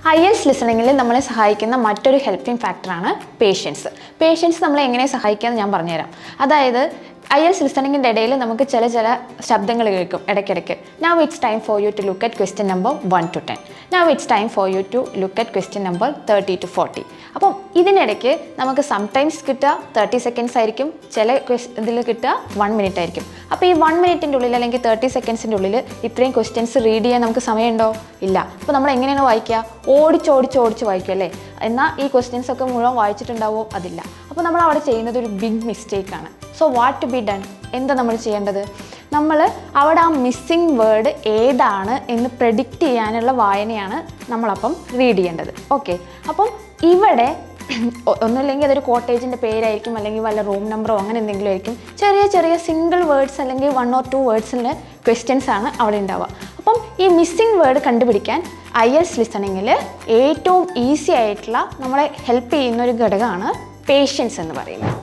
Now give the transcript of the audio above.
IELTS ലിസണിങ്ങിൽ നമ്മളെ സഹായിക്കുന്ന മറ്റൊരു ഹെൽപ്പിംഗ് ഫാക്ടറാണ് പേഷ്യൻസ്. പേഷ്യൻസ് നമ്മളെ എങ്ങനെ സഹായിക്കാമെന്ന് ഞാൻ പറഞ്ഞുതരാം. അതായത് IELTS ലിസണിങ്ങിൻ്റെ ഇടയിൽ നമുക്ക് ചില ശബ്ദങ്ങൾ കേൾക്കും ഇടയ്ക്കിടയ്ക്ക്. Now it's time for you to look at question number 1 to 10. Now it's time for you to look at question number 30 to 40. അപ്പം ഇതിനിടയ്ക്ക് നമുക്ക് സംടൈംസ് കിട്ടുക 30 സെക്കൻഡ്സ് ആയിരിക്കും, ചില ഇതിൽ കിട്ടുക 1 മിനിറ്റ് ആയിരിക്കും. അപ്പോൾ ഈ 1 മിനിറ്റിൻ്റെ ഉള്ളിൽ അല്ലെങ്കിൽ 30 സെക്കൻഡ്സിൻ്റെ ഉള്ളിൽ ഇത്രയും ക്വസ്റ്റ്യൻസ് റീഡ് ചെയ്യാൻ നമുക്ക് സമയമുണ്ടോ? ഇല്ല. അപ്പോൾ നമ്മൾ എങ്ങനെയാണ് വായിക്കുക? ഓടിച്ച് വായിക്കും അല്ലേ? എന്നാൽ ഈ ക്വസ്റ്റ്യൻസ് ഒക്കെ മുഴുവൻ വായിച്ചിട്ടുണ്ടാവോ? അതില്ല. അപ്പോൾ നമ്മൾ അവിടെ ചെയ്യുന്നത് ഒരു ബിഗ് മിസ്റ്റേക്കാണ്. So what to be done? എന്താ നമ്മൾ ചെയ്യേണ്ടത്? നമ്മൾ അവിടെ ആ മിസ്സിംഗ് വേർഡ് ഏതാണ് എന്ന് പ്രെഡിക്റ്റ് ചെയ്യാനുള്ള വായനയാണ് നമ്മളപ്പം റീഡ് ചെയ്യേണ്ടത്. ഓക്കെ, അപ്പം ഇവിടെ ഒന്നുമില്ലെങ്കിൽ അതൊരു കോട്ടേജിൻ്റെ പേരായിരിക്കും, അല്ലെങ്കിൽ വല്ല റൂം നമ്പറോ അങ്ങനെ എന്തെങ്കിലും ആയിരിക്കും. ചെറിയ സിംഗിൾ വേർഡ്സ് അല്ലെങ്കിൽ 1 or 2 വേർഡ്സിൻ്റെ ക്വസ്റ്റ്യൻസ് ആണ് അവിടെ ഉണ്ടാവുക. അപ്പം ഈ മിസ്സിംഗ് വേർഡ് കണ്ടുപിടിക്കാൻ IELTS ലിസണിങ്ങിൽ ഏറ്റവും ഈസി ആയിട്ടുള്ള നമ്മളെ ഹെൽപ്പ് ചെയ്യുന്ന ഒരു ഘടകമാണ് പേഷ്യൻസ് എന്ന് പറയുന്നത്.